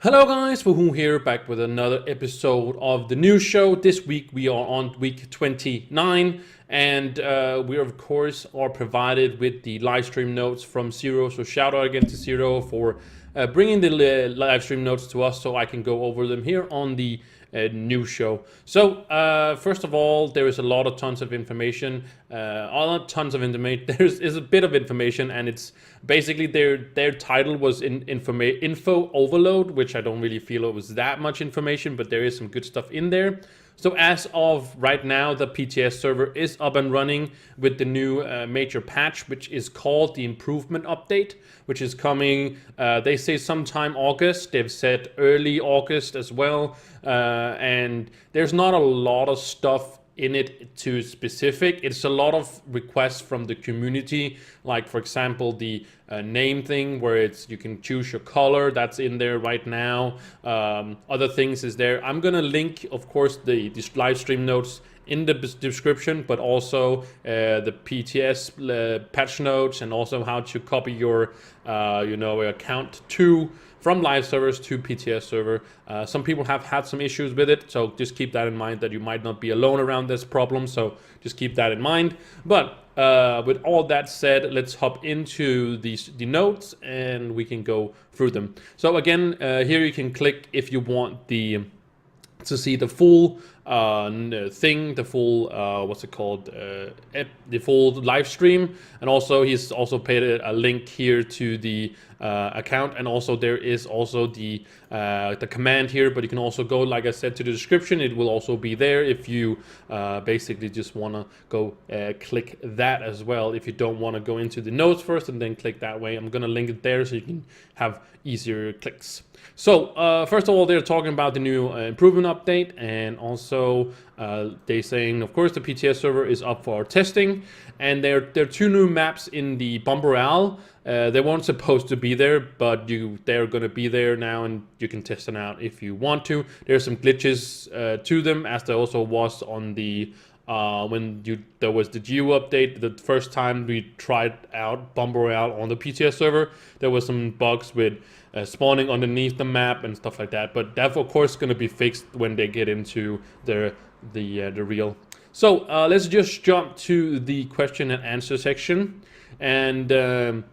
Hello guys, Wahoo here, back with another episode of the news show. This week we are on week 29, and we of course are provided with the live stream notes from Zero. So shout out again to Zero for bringing the live stream notes to us, so I can go over them here on the news show. So first of all, there is a lot of tons of information. Not tons of information. There's a bit of information, and it's basically their title was info overload, which I don't really feel it was that much information, but there is some good stuff in there. So as of right now, the PTS server is up and running with the new major patch, which is called the improvement update, which is coming, they say sometime August. They've said early August as well. And there's not a lot of stuff in it to specific. It's a lot of requests from the community, like for example the name thing where it's you can choose your color. That's in there right now. Other things is there. I'm gonna link, of course, the live stream notes in the description, but also the PTS patch notes, and also how to copy your account from live servers to PTS server. Some people have had some issues with it, so just keep that in mind, that you might not be alone around this problem, so just keep that in mind. But with all that said, let's hop into the notes and we can go through them. So again, here you can click if you want to see the full thing, the full the full live stream, and also he's also paid a link here to the account, and also there is also the command here, but you can also go, like I said, to the description. It will also be there if you basically just want to go click that as well, if you don't want to go into the notes first and then click that way. I'm gonna link it there so you can have easier clicks. So first of all, they're talking about the new improvement update, and also they're saying, of course, the PTS server is up for testing, and there are two new maps in the Bomb Royale. They weren't supposed to be there, but they're going to be there now, and you can test them out if you want to. There's some glitches to them, as there also was on the there was the Geo update. The first time we tried out Bomb Royale on the PTS server, there was some bugs with spawning underneath the map and stuff like that. But that's of course going to be fixed when they get into the real. So let's just jump to the question and answer section, and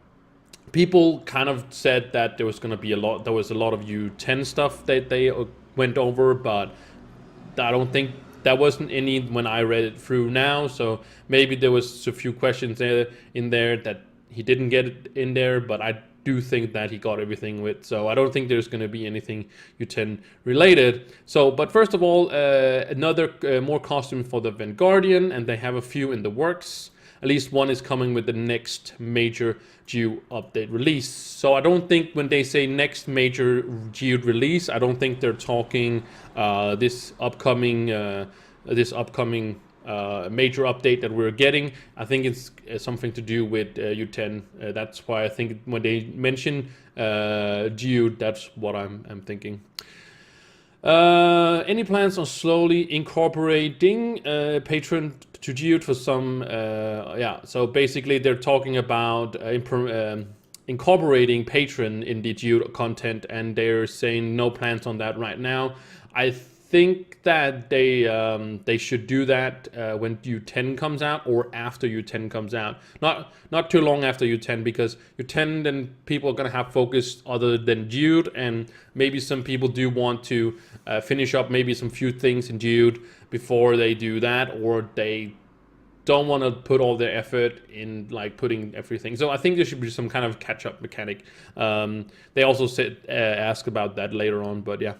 people kind of said that there was going to be a lot of U10 stuff that they went over, but I don't think there wasn't any when I read it through now. So maybe there was a few questions in there that he didn't get it in there, but I do think that he got everything with. So I don't think there's going to be anything U10 related. So, but first of all, another more costume for the Vanguardian, and they have a few in the works. At least one is coming with the next major Geo update release. So I don't think when they say next major Geo release, I don't think they're talking this upcoming major update that we're getting. I think it's something to do with U10. That's why I think when they mention Geo, that's what I'm thinking. Any plans on slowly incorporating Patron to Geo for some? So basically they're talking about incorporating Patron in the Geo content, and they're saying no plans on that right now. I think that they should do that when U10 comes out, or after U10 comes out. Not too long after U10, because U10 then people are gonna have focus other than Jude, and maybe some people do want to finish up maybe some few things in Jude before they do that, or they don't want to put all their effort in like putting everything. So I think there should be some kind of catch-up mechanic. They also ask about that later on, but yeah.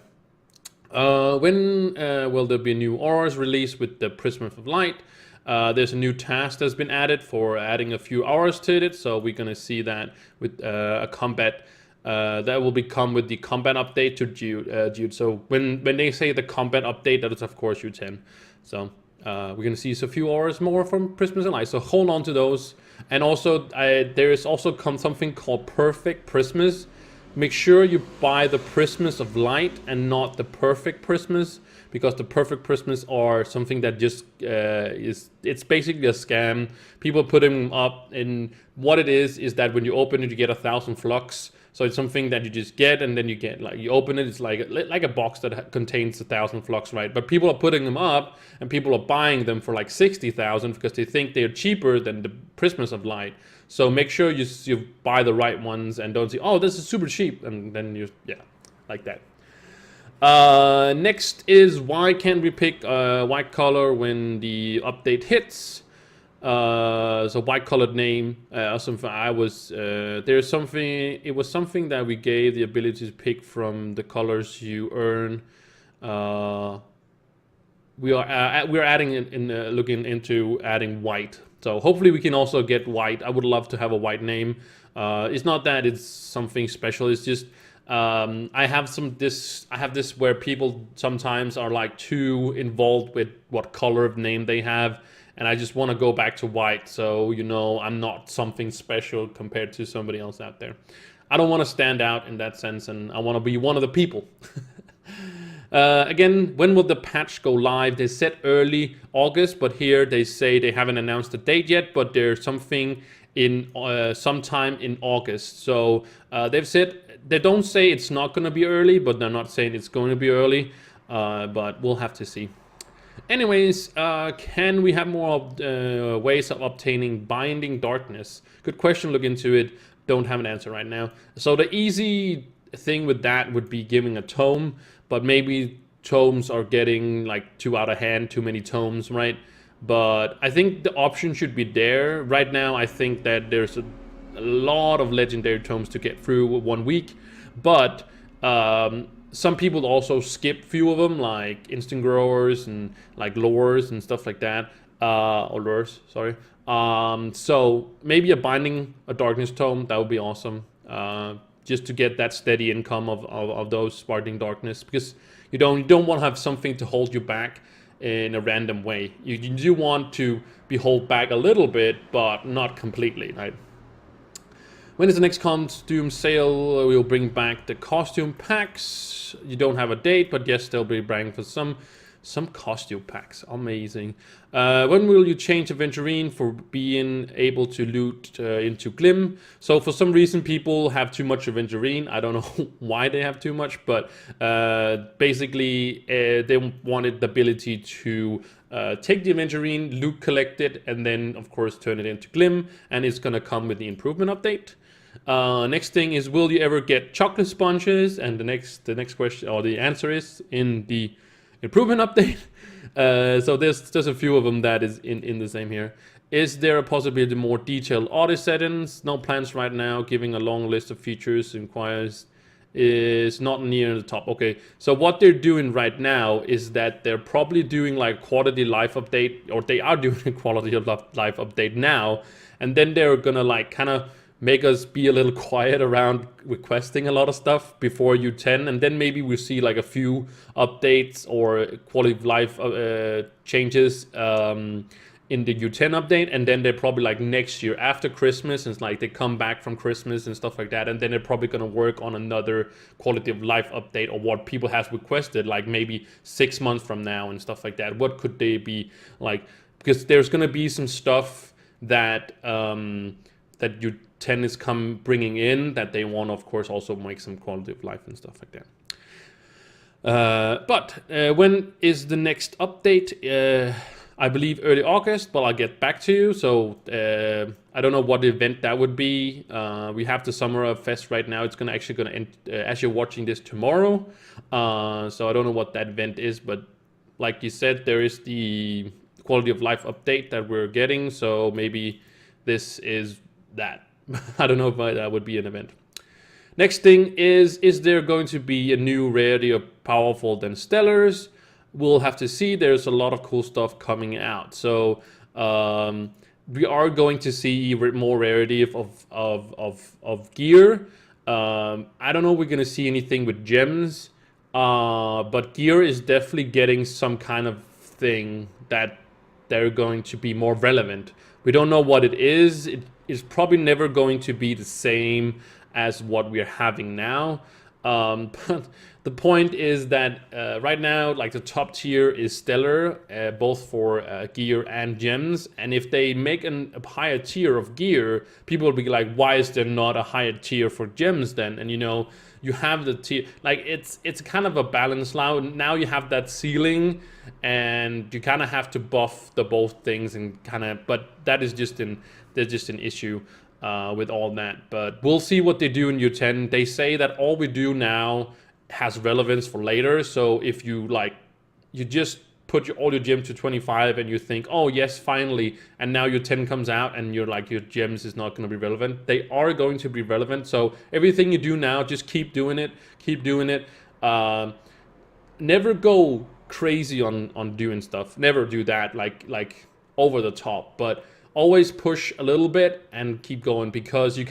When will there be new auras released with the Prism of Light? There's a new task that's been added for adding a few auras to it, so we're gonna see that with a combat. That will become with the combat update to Jude. So when they say the combat update, that is of course U10. So we're gonna see a few auras more from Prism of Light. So hold on to those. And also there is also something called Perfect Prisms. Make sure you buy the Prisms of Light and not the Perfect Prisms, because the Perfect Prisms are something that just it's basically a scam. People put them up, and what it is that when you open it, you get 1,000 flux. So it's something that you just get, and then you get like, you open it, it's like a box that contains 1,000 flux, right? But people are putting them up, and people are buying them for like 60,000 because they think they're cheaper than the Prismas of Light. So make sure you buy the right ones and don't say, oh, this is super cheap, and then like that. Next is, why can't we pick white color when the update hits? So white colored name, something I was, there's something, it was something that we gave the ability to pick from the colors you earn. We are adding looking into adding white. So hopefully we can also get white. I would love to have a white name. It's not that it's something special. It's just I have this where people sometimes are like too involved with what color of name they have, and I just want to go back to white, so I'm not something special compared to somebody else out there. I don't want to stand out in that sense, and I want to be one of the people. Again, when will the patch go live? They said early August, but here they say they haven't announced the date yet, but there's something in sometime in August. So they've said, they don't say it's not going to be early, but they're not saying it's going to be early, but we'll have to see. Anyways, can we have more ways of obtaining binding darkness? Good question, look into it. Don't have an answer right now. So the easy thing with that would be giving a tome, but maybe tomes are getting like too out of hand, too many tomes, right? But I think the option should be there. Right now, I think that there's a lot of legendary tomes to get through 1 week, but some people also skip few of them, like instant growers and like lures and stuff like that, or lures, sorry. So maybe a darkness tome, that would be awesome, just to get that steady income of those sparking darkness, because you don't want to have something to hold you back in a random way. You do want to be held back a little bit, but not completely, right? When is the next costume sale? We'll bring back the costume packs. You don't have a date, but yes, they'll be bringing for some costume packs. Amazing. When will you change Aventurine for being able to loot into Glim? So for some reason, people have too much Aventurine. I don't know why they have too much, but basically they wanted the ability to take the Aventurine, loot, collect it, and then of course turn it into Glim, and it's gonna come with the improvement update. Next thing is, will you ever get chocolate sponges? And the next question, or the answer is in the improvement update. So there's a few of them that is in the same here. Is there a possibility of more detailed audio settings? No plans right now. Giving a long list of features inquires is not near the top. Okay, so what they're doing right now is that they're probably doing like quality life update, or they are doing a quality of life update now, and then they're gonna like kind of make us be a little quiet around requesting a lot of stuff before U10, and then maybe we'll see like a few updates or quality of life changes in the U10 update, and then they're probably like next year after Christmas, and it's like they come back from Christmas and stuff like that, and then they're probably gonna work on another quality of life update, or what people have requested, like maybe 6 months from now and stuff like that. What could they be like? Because there's gonna be some stuff that that U10 is bringing in, that they want, of course, also make some quality of life and stuff like that. But when is the next update? I believe early August, but I'll get back to you. So I don't know what event that would be. We have the Summer Fest right now. It's actually gonna end as you're watching this tomorrow. So I don't know what that event is, but like you said, there is the quality of life update that we're getting. So maybe this is that. I don't know if that would be an event. Next thing is there going to be a new rarity of powerful than Stellars? We'll have to see. There's a lot of cool stuff coming out. So we are going to see more rarity of gear. I don't know if we're going to see anything with gems, but gear is definitely getting some kind of thing that they're going to be more relevant. We don't know what it is. It is probably never going to be the same as what we're having now. But the point is that right now, like the top tier is stellar, both for gear and gems. And if they make a higher tier of gear, people will be like, why is there not a higher tier for gems then? And you know, you have the tier, like it's kind of a balance now. Now you have that ceiling, and you kind of have to buff the both things and kind of. But that is just there's just an issue with all that. But we'll see what they do in U10. They say that all we do now has relevance for later. So if you like, you just put all your gems to 25 and you think, oh yes, finally, and now your 10 comes out and you're like, your gems is not going to be relevant. They are going to be relevant. So everything you do now, just keep doing it. Keep doing it. Never go crazy on doing stuff. Never do that like over the top. But always push a little bit and keep going, because you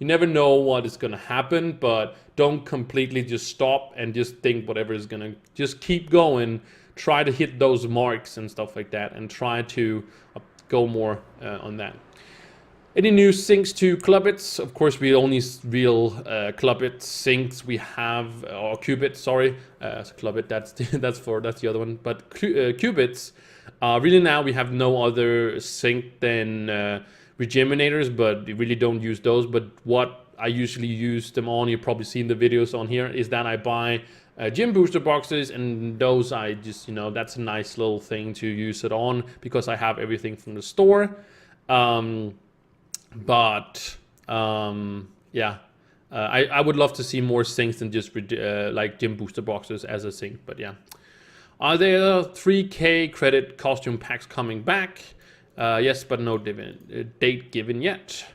never know what is going to happen, but don't completely just stop and just think whatever is going to, just keep going, try to hit those marks and stuff like that, and try to go more on that. Any new syncs to Clubbits? Of course, we only real Clubbit syncs we have, or Qubit, sorry. Clubbit, that's the other one. But Qubits, really now we have no other sync than Regeminators, but we really don't use those. But what I usually use them on, you've probably seen the videos on here, is that I buy gym booster boxes, and those I just, that's a nice little thing to use it on, because I have everything from the store. Yeah, I would love to see more syncs than just like gym booster boxes as a sync, but yeah. Are there 3K credit costume packs coming back? Yes, but no date given yet.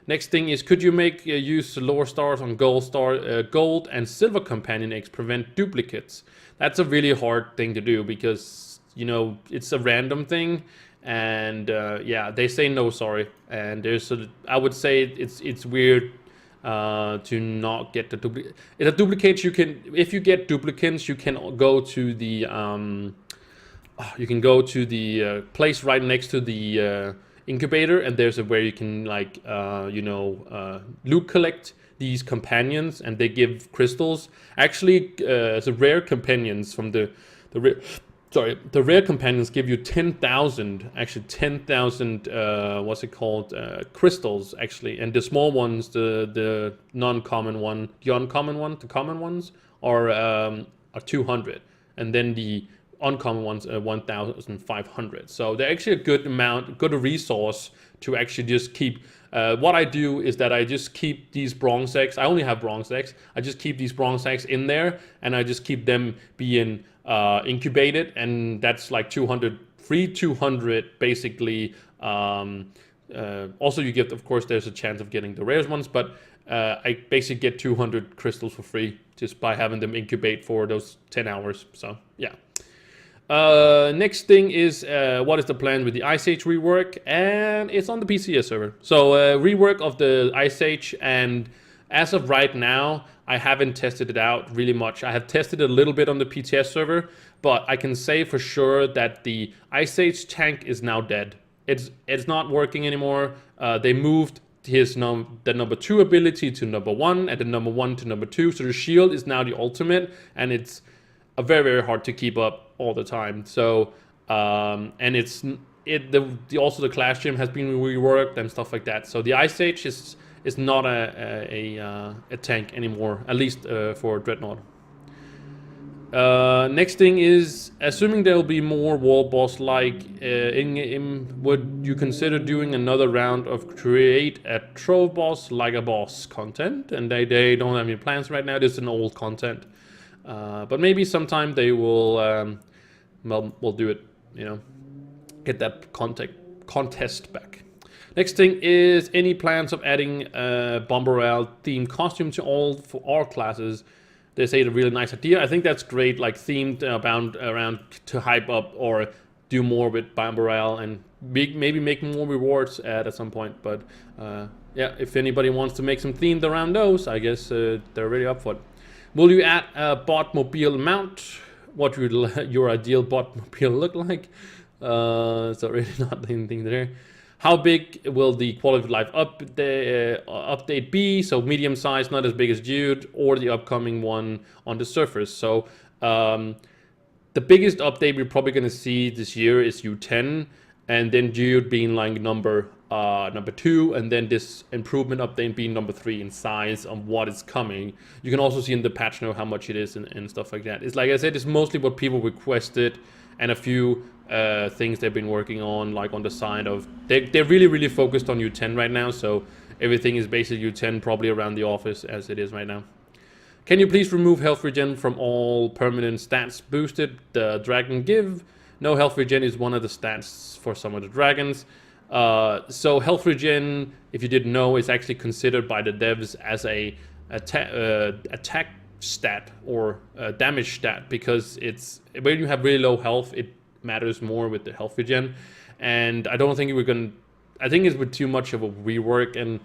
Next thing is, could you make use lore stars on gold and silver companion eggs prevent duplicates? That's a really hard thing to do, because it's a random thing, and yeah, they say no, sorry. And I would say it's weird to not get the duplicate. The duplicates, if you get duplicates, you can go to the place right next to the incubator, and there's where you can loot collect these companions, and they give crystals. Actually, the rare companions from the rare companions give you 10,000, actually 10,000 crystals actually, and the small ones, the non-common one, the common ones are 200, and then the uncommon ones are 1,500. So they're actually a good resource to actually just keep. What I do is that I just keep these bronze eggs. I only have bronze eggs. I just keep these bronze eggs in there, and I just keep them being incubated, and that's like 200, free 200 basically. Also you get, of course, there's a chance of getting the rarest ones, but I basically get 200 crystals for free just by having them incubate for those 10 hours. So yeah. Next thing is, what is the plan with the Ice Age rework? And it's on the PCS server. So rework of the Ice Age, and as of right now, I haven't tested it out really much. I have tested it a little bit on the PTS server, but I can say for sure that the Ice Age tank is now dead. It's not working anymore. They moved the number 2 ability to number 1, and the number 1 to number 2. So the shield is now the ultimate, and it's very, very hard to keep up all the time. So and also the class gym has been reworked and stuff like that. So the Ice Age is not a tank anymore, at least for Dreadnought. Next thing is, assuming there will be more wall boss would you consider doing another round of create a Trove boss like a boss content? And they don't have any plans right now. This is an old content. But maybe sometime they will we'll do it, get that contest back. Next thing is, any plans of adding Bomber Royale themed costume for all classes? They say it's a really nice idea. I think that's great, like themed around to hype up or do more with Bomber Royale, and maybe make more rewards at some point. But yeah, if anybody wants to make some themed around those, I guess they're really up for it. Will you add a bot mobile mount? What would your ideal bot mobile look like? So really not anything there. How big will the quality of life update be? So medium size, not as big as Jude, or the upcoming one on the Surface. So the biggest update we're probably going to see this year is U10, and then Jude being like number 2, and then this improvement update being number 3 in size of what is coming. You can also see in the patch note how much it is and stuff like that. It's like I said, it's mostly what people requested and a few things they've been working on, like on the side of they're really focused on U10 right now. So everything is basically U10, probably around the office as it is right now. Can you please remove health regen from all permanent stats boosted the dragon give? No, health regen is one of the stats for some of the dragons. So health regen, if you didn't know, is actually considered by the devs as a attack stat or damage stat, because it's when you have really low health, it matters more with the health regen. And I don't think I think it's with too much of a rework, and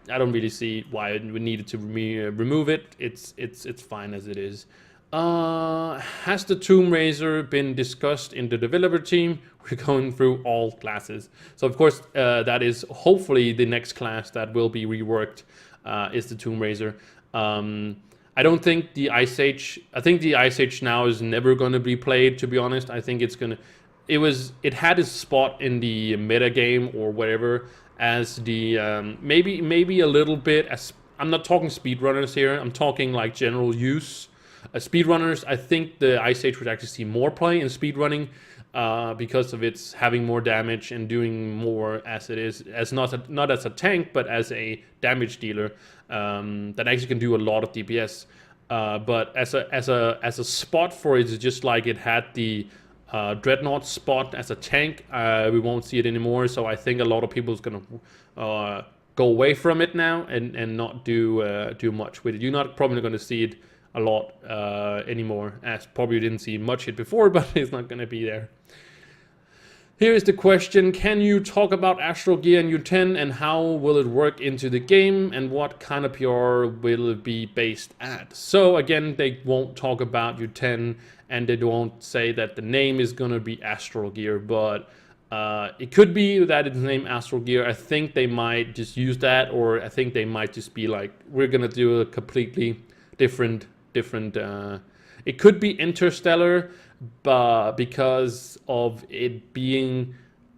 I don't really see why we needed to remove it. It's fine as it is. Has the Tomb Raiser been discussed in the developer team? We're going through all classes. So of course, that is hopefully the next class that will be reworked, is the Tomb Raiser. I don't think the Ice Age, I think the Ice Age now is never going to be played, to be honest. I think it had its spot in the meta game or whatever, as the maybe a little bit, as I'm not talking speedrunners here, I'm talking like general use. Speedrunners, I think the Ice Age would actually see more play in speedrunning, because of its having more damage and doing more as it is, as not as a tank, but as a damage dealer, that actually can do a lot of DPS. But as a spot for it, it's just like it had the Dreadnought spot as a tank. We won't see it anymore, so I think a lot of people is gonna go away from it now and not do much with it. You're not probably going to see it a lot anymore, as probably didn't see much it before, but it's not going to be there. Here is the question: can you talk about Astral Gear and U10, and how will it work into the game, and what kind of PR will it be based at? So again, they won't talk about U10, and they won't say that the name is going to be Astral Gear, but it could be that it's named Astral Gear. I think they might just use that, or I think they might just be like, we're going to do a completely different it could be Interstellar, but because of it being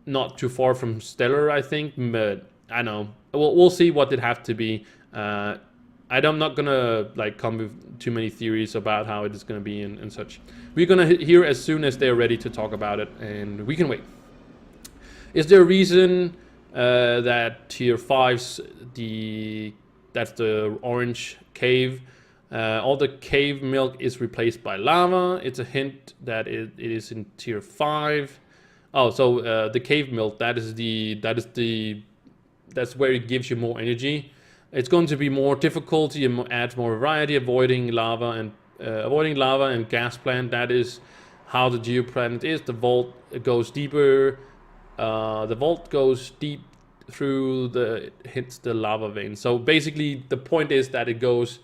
not too far from Stellar, I think. But I know we'll see what it have to be. I'm not gonna like come with too many theories about how it is gonna be and such. We're gonna hear as soon as they're ready to talk about it, and we can wait. Is there a reason that tier 5's that's the orange cave? All the cave milk is replaced by lava. It's a hint that it is in tier 5. Oh, so the cave milk, that's where it gives you more energy. It's going to be more difficulty and adds more variety, avoiding lava and gas plant. That is how the geoplanet is. The vault goes deeper. The vault goes deep through hits the lava vein. So basically, the point is that it goes.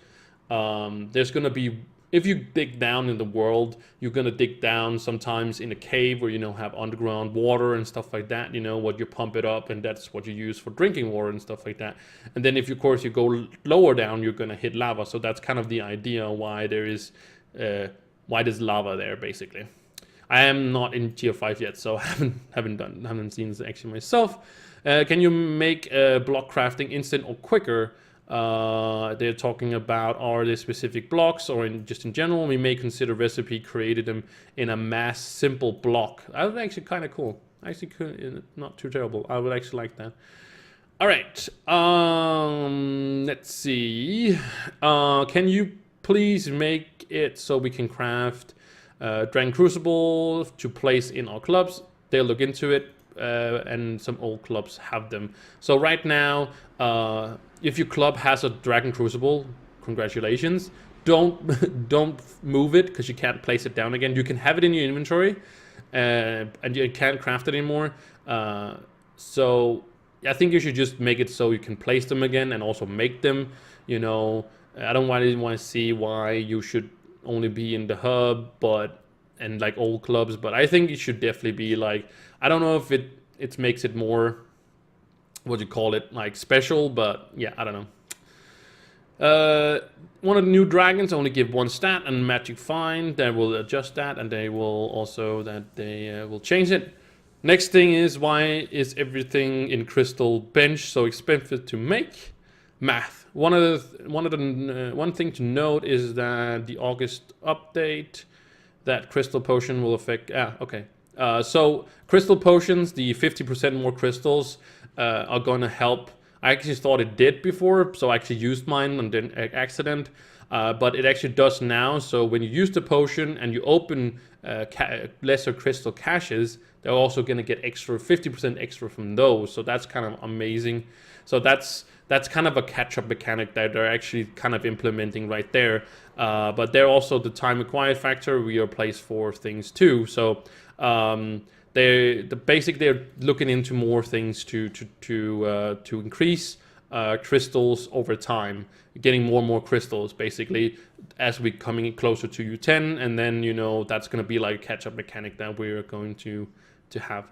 There's gonna be, if you dig down in the world, you're gonna dig down sometimes in a cave where have underground water and stuff like that. What you pump it up, and that's what you use for drinking water and stuff like that. And then if you, of course, you go lower down, you're gonna hit lava. So that's kind of the idea why there's lava there, basically. I am not in tier 5 yet, so I haven't seen this actually myself. Can you make block crafting instant or quicker? They're talking about, are there specific blocks, or just in general? We may consider recipe created them in a mass simple block. That would actually kind of cool. Actually, not too terrible. I would actually like that. All right. Let's see. Can you please make it so we can craft Dragon Crucible to place in our clubs? They'll look into it. And some old clubs have them. So right now, if your club has a Dragon Crucible, congratulations. Don't move it, because you can't place it down again. You can have it in your inventory, and you can't craft it anymore. So I think you should just make it so you can place them again and also make them. I don't want to see why you should only be in the hub, and like old clubs, but I think it should definitely be like, I don't know if it makes it more, what do you call it, like special, but yeah, I don't know. One of the new dragons only give 1 stat and magic find. They will adjust that, and they will also will change it. Next thing is, why is everything in crystal bench so expensive to make? Math. One thing to note is that the August update, that crystal potion will affect. So crystal potions, the 50% more crystals are going to help. I actually thought it did before, so I actually used mine on the accident. But it actually does now. So when you use the potion and you open lesser crystal caches, they're also going to get 50% extra from those. So that's kind of amazing. So that's kind of a catch-up mechanic that they're actually kind of implementing right there. But they're also the time required factor. We are placed for things too. So they're looking into more things to increase crystals over time, getting more and more crystals basically as we coming closer to U10, and then that's going to be like a catch-up mechanic that we're going to have.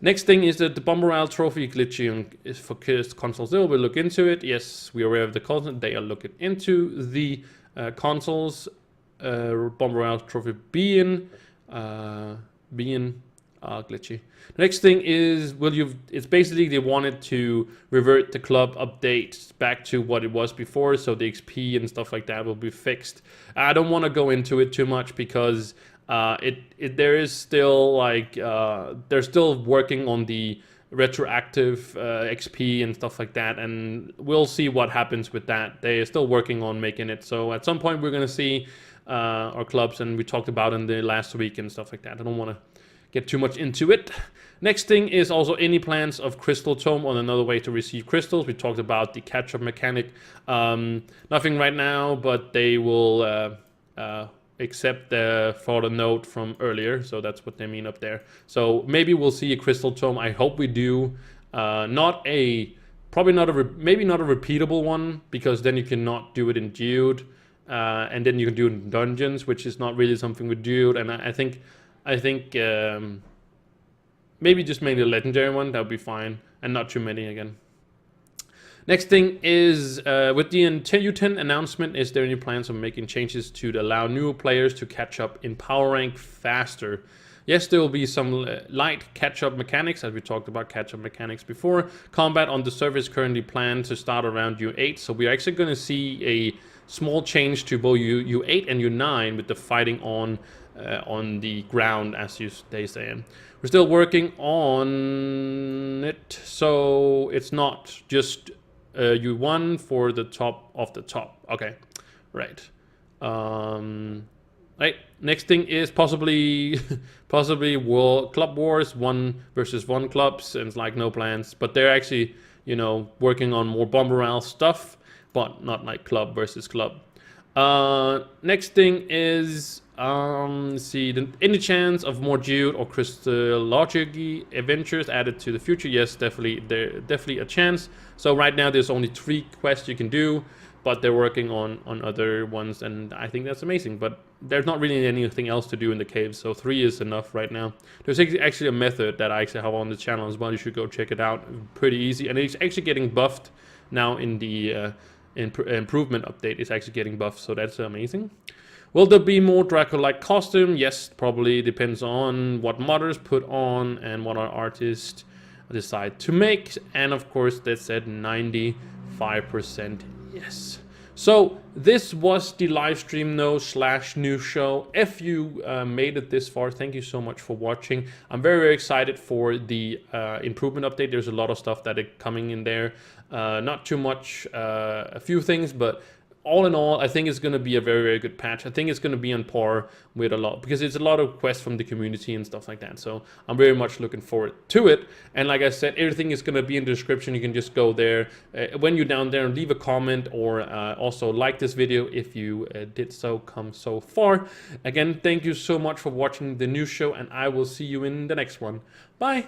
Next thing is that the Bomberell trophy glitching is for console 0. We'll look into it. Yes, we are aware of the content. They are looking into the consoles. Bomberell trophy being glitchy. The next thing is, it's basically they wanted to revert the club update back to what it was before, so the XP and stuff like that will be fixed. I don't want to go into it too much because there is still like they're still working on the retroactive XP and stuff like that, and we'll see what happens with that. They are still working on making it, so at some point we're going to see our clubs, and we talked about in the last week and stuff like that. I don't want to get too much into it. Next thing is also any plans of Crystal Tome on another way to receive crystals. We talked about the catch-up mechanic. Nothing right now, but they will accept the further note from earlier, so that's what they mean up there. So maybe we'll see a Crystal Tome. I hope we do. Maybe not a repeatable one, because then you cannot do it in Dude, and then you can do it in dungeons, which is not really something with Dude. And I think maybe just make a legendary one. That would be fine, and not too many again. Next thing is, with the U10 announcement, is there any plans on making changes to allow newer players to catch up in power rank faster? Yes, there will be some light catch-up mechanics, as we talked about catch-up mechanics before. Combat on the server is currently planned to start around U8, so we're actually going to see a small change to both U8 and U9 with the fighting on the ground, as they say. We're still working on it, so it's not just U1 for the top of the top. Okay, right. Right. Next thing is possibly World Club Wars 1 versus 1 clubs, and it's like no plans, but they're actually working on more Bomberell stuff, but not like club versus club. Next thing is any chance of more Dude or Crystallology adventures added to the future? Yes, definitely a chance. So right now there's only 3 quests you can do, but they're working on other ones, and I think that's amazing. But there's not really anything else to do in the caves, so 3 is enough right now. There's actually a method that I actually have on the channel as well. You should go check it out. Pretty easy, and it's actually getting buffed now in the improvement update. It's actually getting buffed, so that's amazing. Will there be more Draco-like costume? Yes, probably. Depends on what modders put on and what our artists decide to make. And of course, that said 95% yes. So this was the live stream /news show. If you made it this far, thank you so much for watching. I'm very, very excited for the improvement update. There's a lot of stuff that is coming in there. Not too much, a few things, but all in all, I think it's going to be a very, very good patch. I think it's going to be on par with a lot, because it's a lot of requests from the community and stuff like that. So I'm very much looking forward to it. And like I said, everything is going to be in the description. You can just go there when you're down there and leave a comment, or also like this video if you did so come so far. Again, thank you so much for watching the news show, and I will see you in the next one. Bye.